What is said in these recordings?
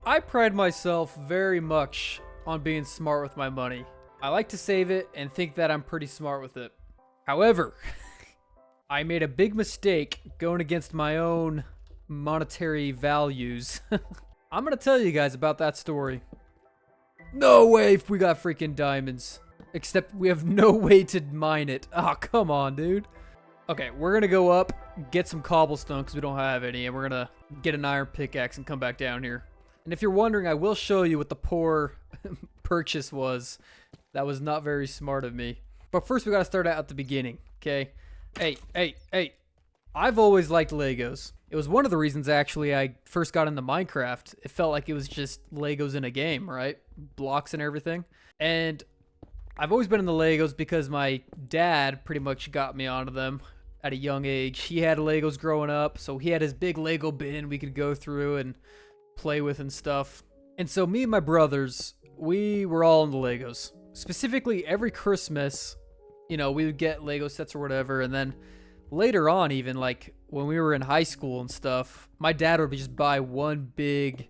I pride myself very much on being smart with my money. I like to save it and think that I'm pretty smart with it. However, I made a big mistake going against my own monetary values. I'm gonna tell you guys about that story. No way if we got freaking diamonds. Except we have no way to mine it. Oh, come on, dude. Okay, we're gonna go up, get some cobblestone because we don't have any, and we're gonna get an iron pickaxe and come back down here. And if you're wondering, I will show you what the poor purchase was. That was not very smart of me. But first, we gotta start out at the beginning, okay? Hey. I've always liked Legos. It was one of the reasons, actually, I first got into Minecraft. It felt like it was just Legos in a game, right? Blocks and everything. And I've always been in the Legos because my dad pretty much got me onto them at a young age. He had Legos growing up, so he had his big Lego bin we could go through and play with and stuff. And so me and my brothers, we were all in the Legos. Specifically, every Christmas, we would get Lego sets or whatever, and then later on, even like when we were in high school and stuff, my dad would just buy one big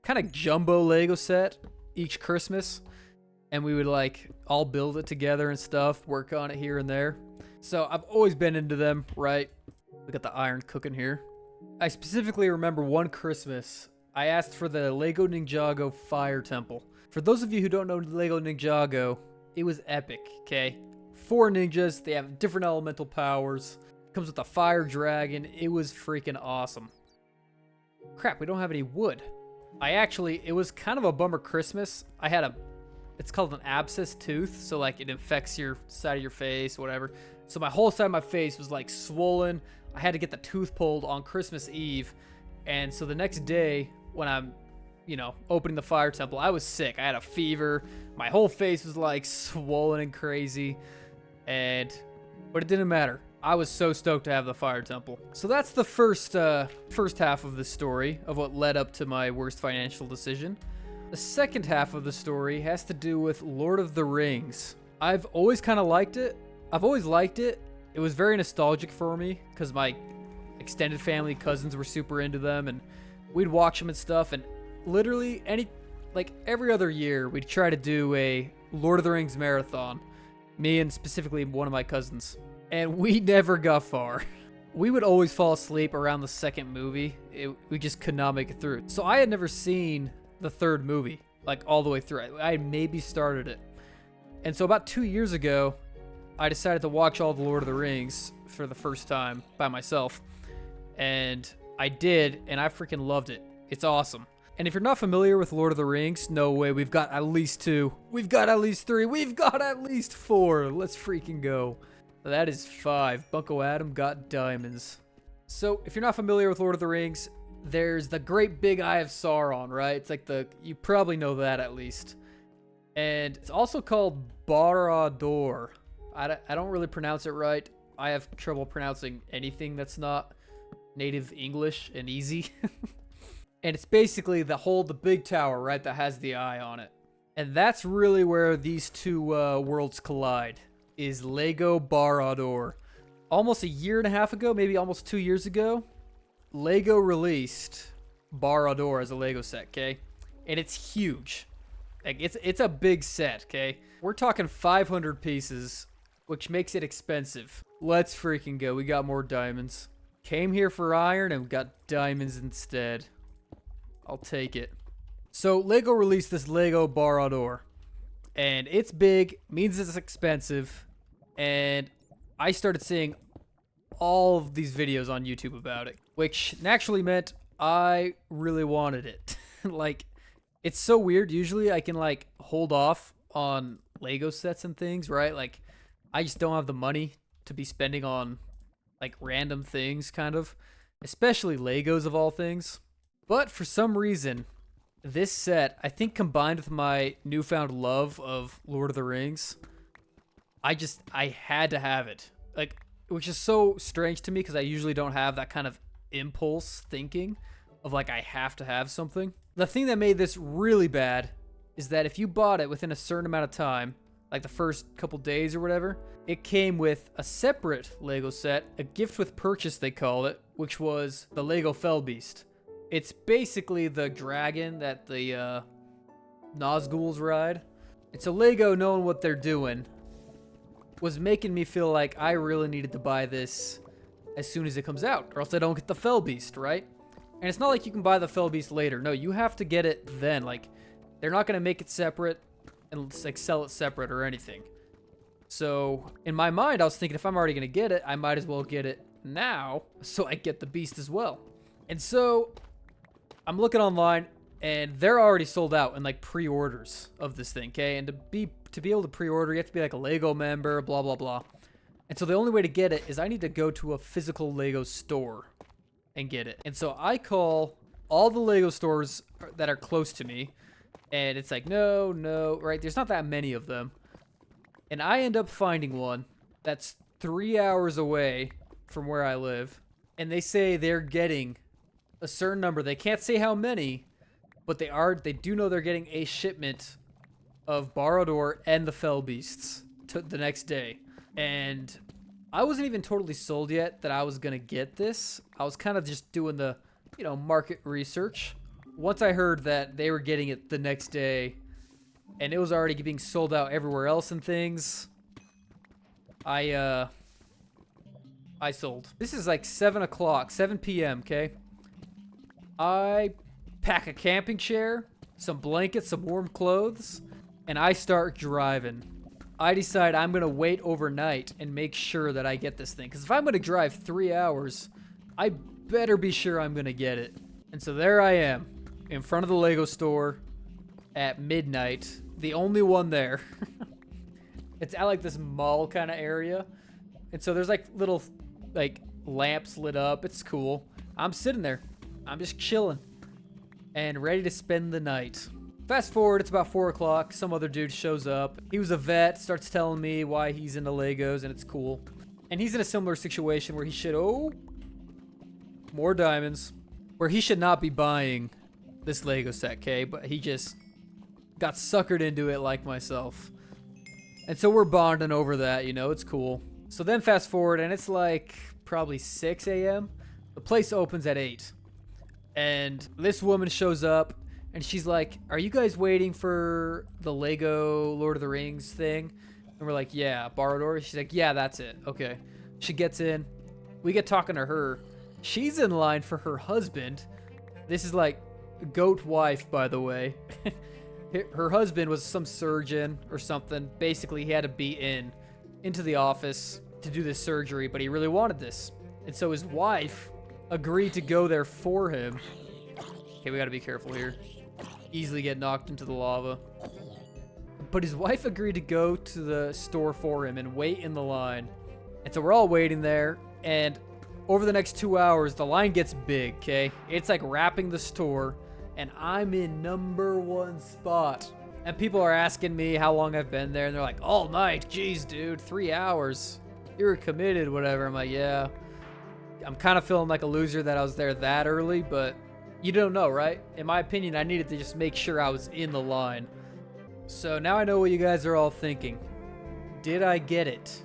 kind of jumbo Lego set each Christmas, and we would like all build it together and stuff, work on it here and there. So I've always been into them, right? We got the iron cooking here. I specifically remember one Christmas, I asked for the Lego Ninjago Fire Temple. For those of you who don't know Lego Ninjago, it was epic, okay? 4 ninjas, they have different elemental powers. Comes with a fire dragon. It was freaking awesome. Crap, we don't have any wood. It was kind of a bummer Christmas. It's called an abscess tooth, so like it infects your side of your face, whatever. So my whole side of my face was like swollen. I had to get the tooth pulled on Christmas Eve. And so the next day when I'm, opening the fire temple, I was sick. I had a fever. My whole face was like swollen and crazy. But it didn't matter. I was so stoked to have the fire temple. So that's the first half of the story of what led up to my worst financial decision. The second half of the story has to do with Lord of the Rings. I've always kind of liked it. I've always liked it. It was very nostalgic for me because my extended family cousins were super into them and we'd watch them and stuff. And literally every other year, we'd try to do a Lord of the Rings marathon. Me and specifically one of my cousins. And we never got far. We would always fall asleep around the second movie. We just could not make it through. So I had never seen the third movie, like all the way through. I maybe started it. And so about 2 years ago, I decided to watch all the Lord of the Rings for the first time by myself. And I did, and I freaking loved it. It's awesome. And if you're not familiar with Lord of the Rings, no way, we've got at least 2. We've got at least 3. We've got at least 4. Let's freaking go. That is 5. Bunko Adam got diamonds. So, if you're not familiar with Lord of the Rings, there's the Great Big Eye of Sauron, right? It's like you probably know that at least. And it's also called Barad-dûr. I don't really pronounce it right. I have trouble pronouncing anything that's not native English and easy. And it's basically the big tower, right, that has the eye on it. And that's really where these two worlds collide. Is Lego Barad-dûr. Almost a year and a half ago, maybe almost 2 years ago, Lego released Barad-dûr as a Lego set, okay? And it's huge. Like it's a big set, okay? We're talking 500 pieces, which makes it expensive. Let's freaking go. We got more diamonds. Came here for iron and got diamonds instead. I'll take it. So Lego released this Lego Barad-dûr. And it's big, means it's expensive, and I started seeing all of these videos on YouTube about it, which naturally meant I really wanted it. It's so weird. Usually I can, hold off on Lego sets and things, right? I just don't have the money to be spending on, random things, kind of. Especially Legos, of all things. But for some reason, this set, I think combined with my newfound love of Lord of the Rings, I had to have it. Which is so strange to me because I usually don't have that kind of impulse thinking of I have to have something. The thing that made this really bad is that if you bought it within a certain amount of time, like the first couple days or whatever, it came with a separate Lego set, a gift with purchase they call it, which was the Lego Fell Beast. It's basically the dragon that the Nazguls ride. And so Lego, knowing what they're doing, was making me feel like I really needed to buy this as soon as it comes out, or else I don't get the Fell Beast, right? And it's not like you can buy the Fell Beast later. No, you have to get it then. Like, they're not going to make it separate and like sell it separate or anything. So in my mind, I was thinking if I'm already going to get it, I might as well get it now so I get the Beast as well. And so I'm looking online, and they're already sold out in like pre-orders of this thing, okay? And to be able to pre-order, you have to be like a Lego member, blah blah blah. And so the only way to get it is I need to go to a physical Lego store and get it. And so I call all the Lego stores that are close to me, and it's like, no, right? There's not that many of them. And I end up finding one that's 3 hours away from where I live, and they say they're getting a certain number. They can't say how many, but they do know they're getting a shipment of Borodor and the Fell Beasts the next day. And I wasn't even totally sold yet that I was gonna get this. I was kind of just doing the, market research. Once I heard that they were getting it the next day, and it was already being sold out everywhere else and things, I sold. This is like 7 p.m., okay? I pack a camping chair, some blankets, some warm clothes, and I start driving. I decide I'm going to wait overnight and make sure that I get this thing. Because if I'm going to drive 3 hours, I better be sure I'm going to get it. And so there I am, in front of the Lego store at midnight. The only one there. It's at like this mall kind of area. And so there's like little like lamps lit up. It's cool. I'm sitting there. I'm just chilling and ready to spend the night. Fast forward, it's about 4 o'clock. Some other dude shows up. He was a vet, starts telling me why he's into Legos, and it's cool. And he's in a similar situation where he should, more diamonds, where he should not be buying this Lego set, okay? But he just got suckered into it like myself. And so we're bonding over that, it's cool. So then fast forward, and it's like probably 6 a.m. The place opens at 8. And this woman shows up, and she's like, are you guys waiting for the Lego Lord of the Rings thing? And we're like, yeah, Borodor. She's like, yeah, that's it. Okay. She gets in. We get talking to her. She's in line for her husband. This is like goat wife, by the way. Her husband was some surgeon or something. Basically, he had to be into the office to do this surgery, but he really wanted this. And so his wife agreed to go there for him. Okay, we gotta be careful here. Easily get knocked into the lava. But his wife agreed to go to the store for him and wait in the line. And so we're all waiting there, and over the next 2 hours, the line gets big, okay? It's like wrapping the store, and I'm in #1 spot. And people are asking me how long I've been there, and they're like, all night. Jeez, dude, 3 hours. You were committed, whatever. I'm like, yeah. I'm kind of feeling like a loser that I was there that early, but you don't know, right? In my opinion, I needed to just make sure I was in the line. So now I know what you guys are all thinking. Did I get it?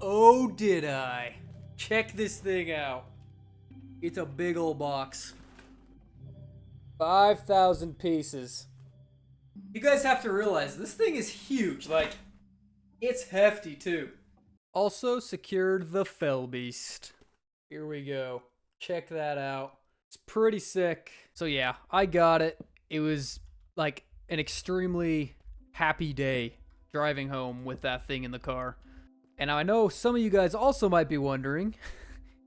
Oh, did I? Check this thing out. It's a big old box. 5,000 pieces. You guys have to realize this thing is huge. Like, it's hefty too. Also secured the Fell Beast. Here we go. Check that out. It's pretty sick. So yeah, I got it. It was like an extremely happy day driving home with that thing in the car. And I know some of you guys also might be wondering,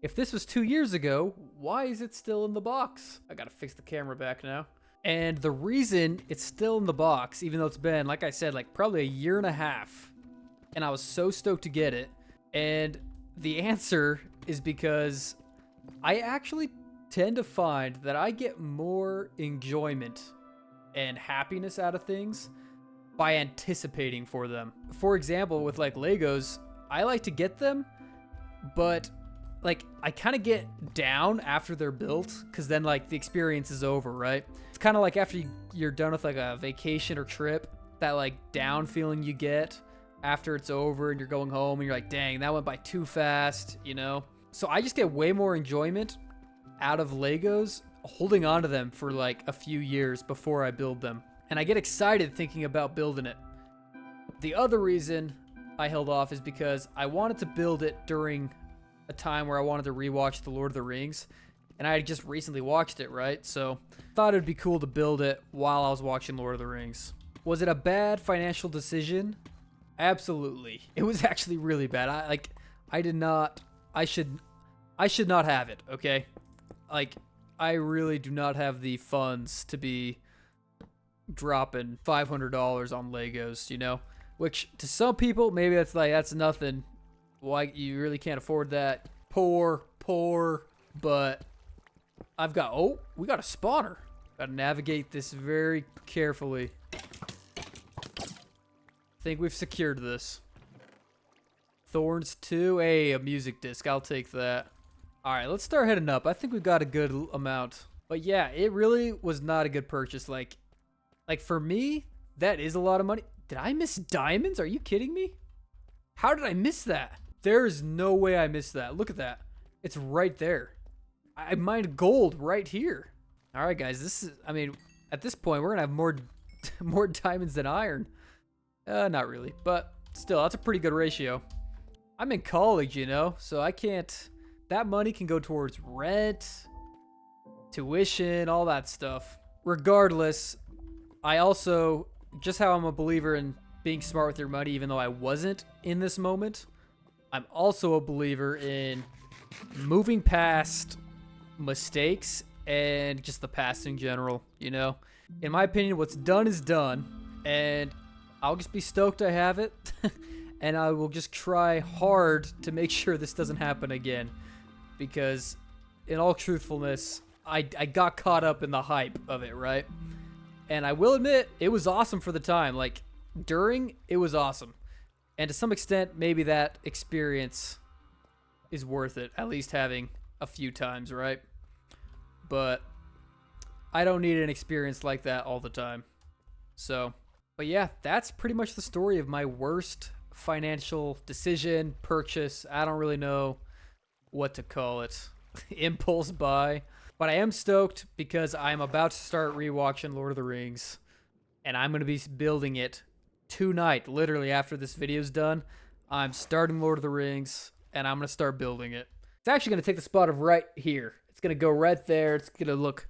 if this was 2 years ago, why is it still in the box? I gotta fix the camera back now. And the reason it's still in the box, even though it's been, like I said, like probably a year and a half, and I was so stoked to get it, and the answer is because I actually tend to find that I get more enjoyment and happiness out of things by anticipating for them. For example, with like Legos, I like to get them, but like I kind of get down after they're built, because then like the experience is over, right? It's kind of like after you're done with like a vacation or trip, that like down feeling you get after it's over and you're going home and you're like, dang, that went by too fast, So I just get way more enjoyment out of Legos holding on to them for like a few years before I build them. And I get excited thinking about building it. The other reason I held off is because I wanted to build it during a time where I wanted to rewatch The Lord of the Rings. And I had just recently watched it, right? So I thought it'd be cool to build it while I was watching Lord of the Rings. Was it a bad financial decision? Absolutely. It was actually really bad. I should not have it, okay? Like, I really do not have the funds to be dropping $500 on Legos, you know? Which, to some people, maybe that's nothing. Why, you really can't afford that. Poor, but we got a spawner. Gotta navigate this very carefully. I think we've secured this. Thorns 2, hey, a music disc, I'll take that. Alright, let's start heading up. I think we've got a good amount. But yeah, it really was not a good purchase. Like for me, that is a lot of money. Did I miss diamonds? Are you kidding me? How did I miss that? There is no way I missed that. Look at that. It's right there. I mined gold right here. Alright guys, at this point, we're gonna have more diamonds than iron. Not really, but still, that's a pretty good ratio. I'm in college, you know, so I can't... That money can go towards rent, tuition, all that stuff. Regardless, I also, just how I'm a believer in being smart with your money, even though I wasn't in this moment, I'm also a believer in moving past mistakes and just the past in general, you know? In my opinion, what's done is done, and I'll just be stoked I have it, and I will just try hard to make sure this doesn't happen again. Because, in all truthfulness, I got caught up in the hype of it, right? And I will admit, it was awesome for the time. Like, it was awesome. And to some extent, maybe that experience is worth it. At least having a few times, right? But I don't need an experience like that all the time. So... But yeah, that's pretty much the story of my worst financial decision, purchase. I don't really know what to call it. Impulse buy. But I am stoked because I'm about to start rewatching Lord of the Rings. And I'm going to be building it tonight, literally after this video's done. I'm starting Lord of the Rings, and I'm going to start building it. It's actually going to take the spot of right here. It's going to go right there. It's going to look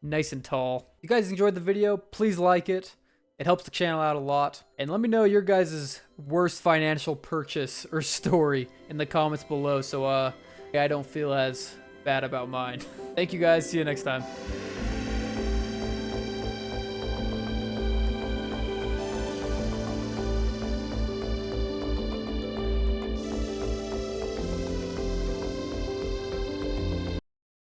nice and tall. If you guys enjoyed the video, please like it. It helps the channel out a lot. And let me know your guys' worst financial purchase or story in the comments below so I don't feel as bad about mine. Thank you guys. See you next time.